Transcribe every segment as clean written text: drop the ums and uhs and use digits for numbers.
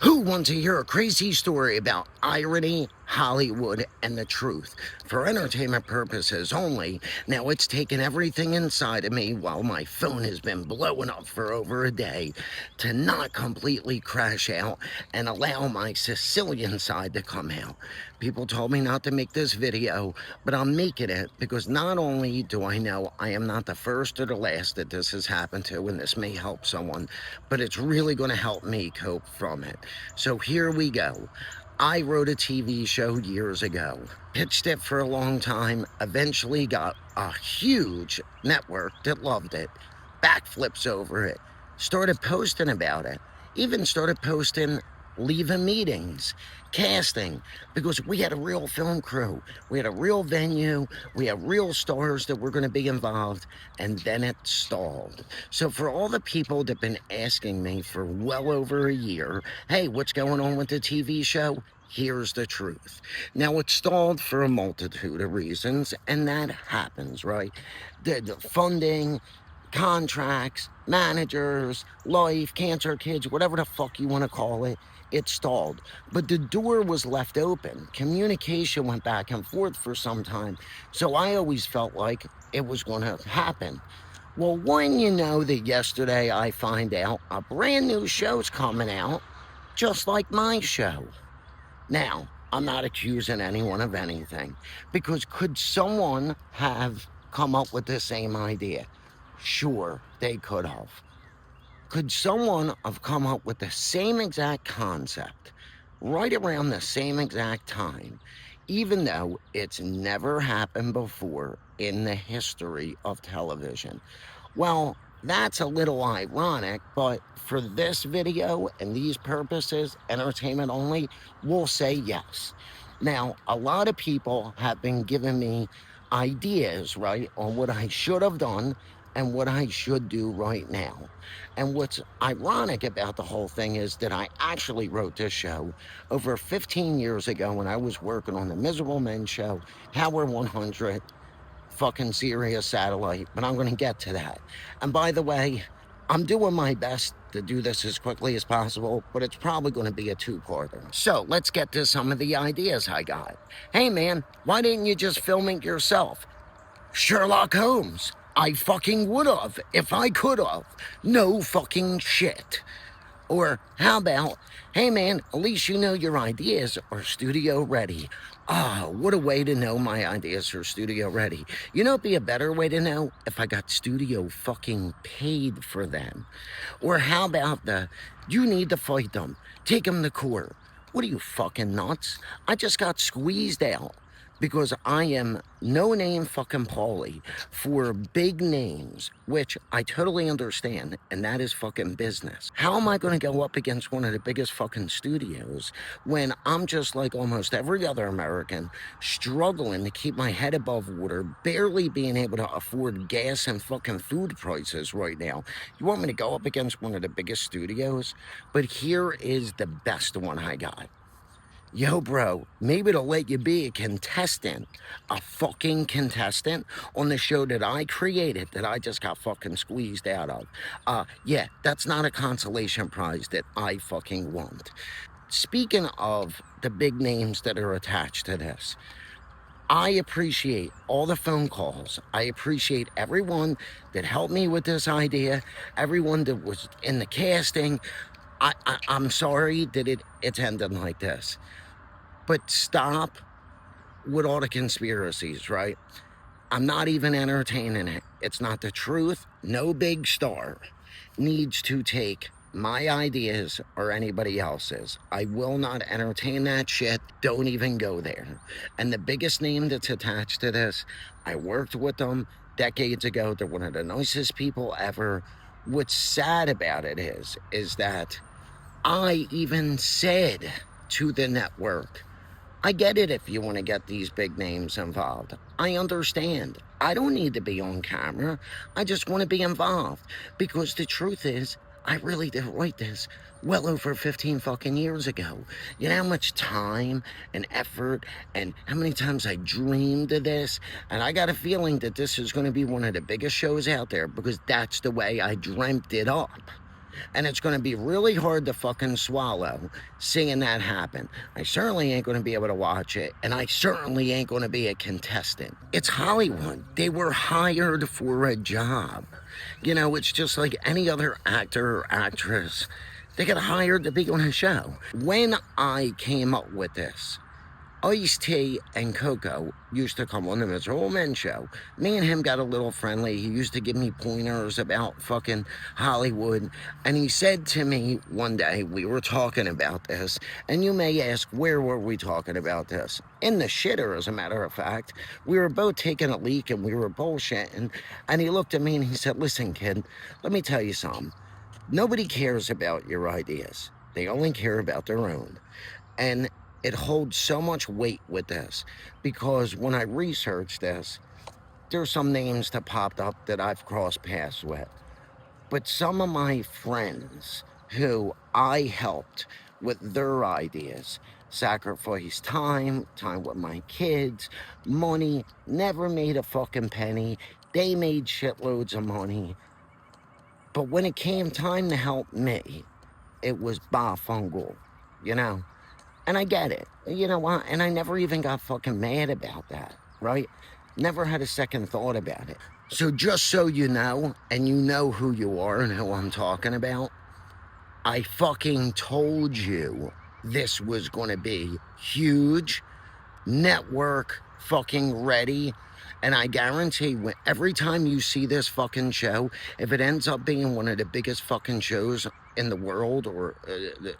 Who wants to hear a crazy story about irony, Hollywood, and the truth? For entertainment purposes only. Now, it's taken everything inside of me while my phone has been blowing up for over a day to not completely crash out and allow my Sicilian side to come out. People told me not to make this video, but I'm making it because not only do I know I am not the first or the last that this has happened to, and this may help someone, but it's really going to help me cope from it. So here we go. I wrote a TV show years ago, pitched it for a long time, eventually got a huge network that loved it, backflips over it, started posting about it, even started posting leaving meetings, casting, because we had a real film crew, we had a real venue, we had real stars that were going to be involved, and then it stalled. So for all the people that have been asking me for well over a year, hey, what's going on with the TV show? Here's the truth. Now, it stalled for a multitude of reasons, and that happens, right? The funding, contracts, managers, life, cancer kids, whatever the fuck you want to call it, it stalled. But the door was left open. Communication went back and forth for some time. So I always felt like it was going to happen. Well, when you know that yesterday I find out a brand new show's coming out, just like my show. Now, I'm not accusing anyone of anything, because could someone have come up with the same idea? Sure, they could have. Could someone have come up with the same exact concept right around the same exact time, even though it's never happened before in the history of television? Well, that's a little ironic, but for this video and these purposes, entertainment only, we'll say yes. Now, a lot of people have been giving me ideas, right, on what I should have done and what I should do right now. And what's ironic about the whole thing is that I actually wrote this show over 15 years ago when I was working on the Miserable Men show, Howard 100, fucking Sirius Satellite, but I'm going to get to that. And by the way, I'm doing my best to do this as quickly as possible, but it's probably going to be a two-parter. So let's get to some of the ideas I got. Hey man, why didn't you just film it yourself? Sherlock Holmes. I fucking would have if I could have. No fucking shit. Or how about, hey man, at least you know your ideas are studio ready. Ah, what a way to know my ideas are studio ready. You know, it'd be a better way to know if I got studio fucking paid for them. Or how about you need to fight them, take them to court. What are you, fucking nuts? I just got squeezed out because I am no name fucking Paulie for big names, which I totally understand, and that is fucking business. How am I going to go up against one of the biggest fucking studios when I'm just like almost every other American, struggling to keep my head above water, barely being able to afford gas and fucking food prices right now? You want me to go up against one of the biggest studios? But here is the best one I got. Yo, bro, maybe to let you be a contestant, a fucking contestant on the show that I created that I just got fucking squeezed out of. Yeah, that's not a consolation prize that I fucking want. Speaking of the big names that are attached to this, I appreciate all the phone calls. I appreciate everyone that helped me with this idea, everyone that was in the casting. I'm sorry that it's ended like this. But stop with all the conspiracies, right? I'm not even entertaining it. It's not the truth. No big star needs to take my ideas or anybody else's. I will not entertain that shit. Don't even go there. And the biggest name that's attached to this, I worked with them decades ago. They're one of the nicest people ever. What's sad about it is that I even said to the network, I get it if you want to get these big names involved. I understand. I don't need to be on camera. I just want to be involved. Because the truth is, I really did write this well over 15 fucking years ago. You know how much time and effort and how many times I dreamed of this? And I got a feeling that this is going to be one of the biggest shows out there because that's the way I dreamt it up. And it's going to be really hard to fucking swallow seeing that happen. I certainly ain't going to be able to watch it, and I certainly ain't going to be a contestant. It's Hollywood. They were hired for a job. You know, it's just like any other actor or actress. They get hired to be on a show. When I came up with this, Ice-T and Coco used to come on the Miserable Men show. Me and him got a little friendly. He used to give me pointers about fucking Hollywood. And he said to me one day, we were talking about this, and you may ask, where were we talking about this? In the shitter, as a matter of fact. We were both taking a leak and we were bullshitting. And he looked at me and he said, listen, kid, let me tell you something. Nobody cares about your ideas. They only care about their own. And it holds so much weight with this because when I researched this, there's some names that popped up that I've crossed paths with. But some of my friends who I helped with their ideas, sacrificed time with my kids, money, never made a fucking penny. They made shitloads of money. But when it came time to help me, it was ba-fungal, you know? And I get it, you know what? And I never even got fucking mad about that, right? Never had a second thought about it. So just so you know, and you know who you are and who I'm talking about, I fucking told you this was gonna be huge, network fucking ready. And I guarantee every time you see this fucking show, if it ends up being one of the biggest fucking shows in the world or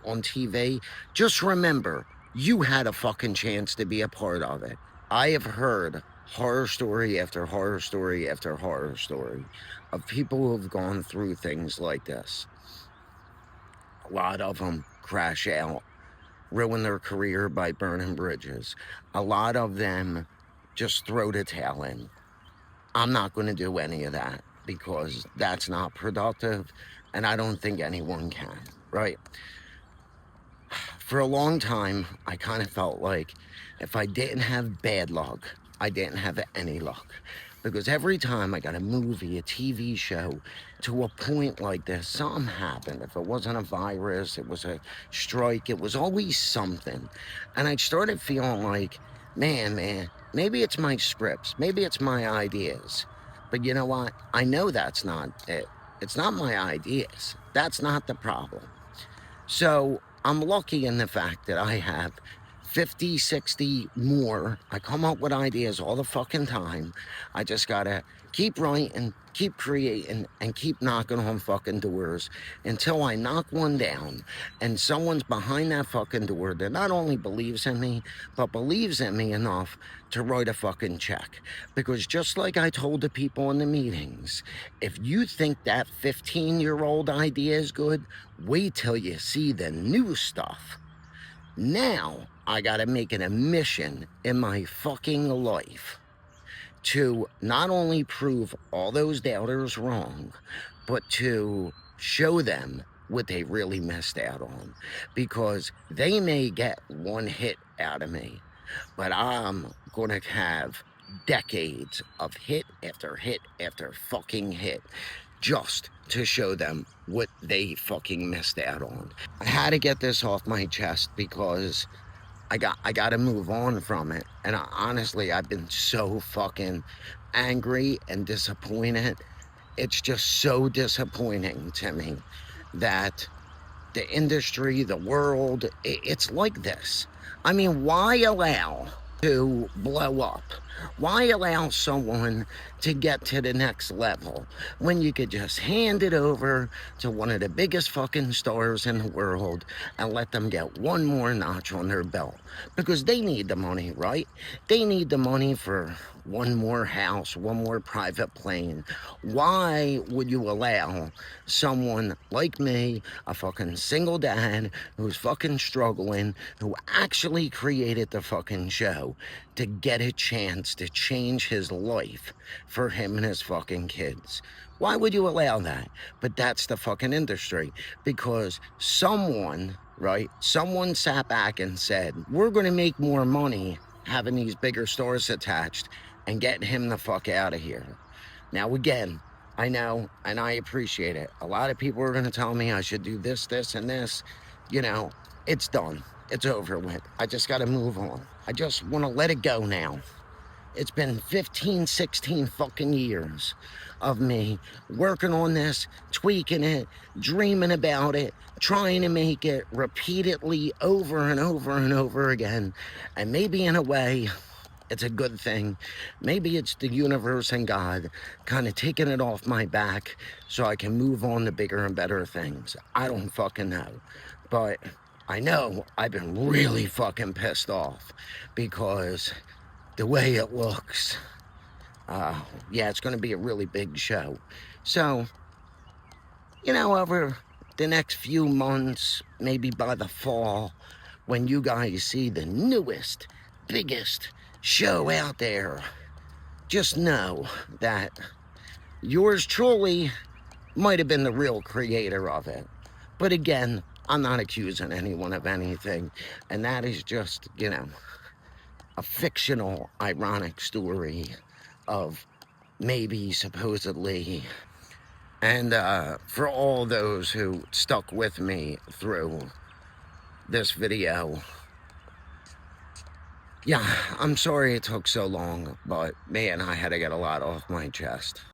on TV, just remember, you had a fucking chance to be a part of it. I have heard horror story after horror story after horror story of people who have gone through things like this. A lot of them crash out, ruin their career by burning bridges. A lot of them just throw the towel in. I'm not going to do any of that because that's not productive and I don't think anyone can, right? For a long time, I kind of felt like if I didn't have bad luck, I didn't have any luck. Because every time I got a movie, a TV show, to a point like this, something happened. If it wasn't a virus, it was a strike, it was always something. And I started feeling like, man, maybe it's my scripts, maybe it's my ideas. But you know what? I know that's not it. It's not my ideas. That's not the problem. So I'm lucky in the fact that I have 50, 60 more. I come up with ideas all the fucking time. I just gotta keep writing, keep creating, and keep knocking on fucking doors until I knock one down and someone's behind that fucking door that not only believes in me, but believes in me enough to write a fucking check. Because just like I told the people in the meetings, if you think that 15-year-old idea is good, wait till you see the new stuff. Now, I gotta make it a mission in my fucking life to not only prove all those doubters wrong, but to show them what they really missed out on. Because they may get one hit out of me, but I'm gonna have decades of hit after hit after fucking hit just to show them what they fucking missed out on. I had to get this off my chest because I got to move on from it. And honestly, I've been so fucking angry and disappointed. It's just so disappointing to me that the industry, the world, it's like this. I mean, why allow to blow up? Why allow someone to get to the next level when you could just hand it over to one of the biggest fucking stars in the world and let them get one more notch on their belt? Because they need the money, right? They need the money for one more house, one more private plane. Why would you allow someone like me, a fucking single dad who's fucking struggling, who actually created the fucking show, to get a chance to change his life for him and his fucking kids? Why would you allow that? But that's the fucking industry. Because someone, right, someone sat back and said, we're going to make more money having these bigger stores attached and getting him the fuck out of here. Now again, I know, and I appreciate it. A lot of people are going to tell me I should do this, this, and this. You know, it's done. It's over with. I just got to move on. I just want to let it go now. It's been 15, 16 fucking years of me working on this, tweaking it, dreaming about it, trying to make it repeatedly over and over and over again. And maybe in a way, it's a good thing. Maybe it's the universe and God kind of taking it off my back so I can move on to bigger and better things. I don't fucking know. But I know I've been really fucking pissed off because the way it looks, yeah, it's going to be a really big show. So, you know, over the next few months, maybe by the fall, when you guys see the newest, biggest show out there, just know that yours truly might have been the real creator of it. But again, I'm not accusing anyone of anything, and that is just, you know, a fictional, ironic story of maybe, supposedly, and for all those who stuck with me through this video, yeah, I'm sorry it took so long, but man, I had to get a lot off my chest.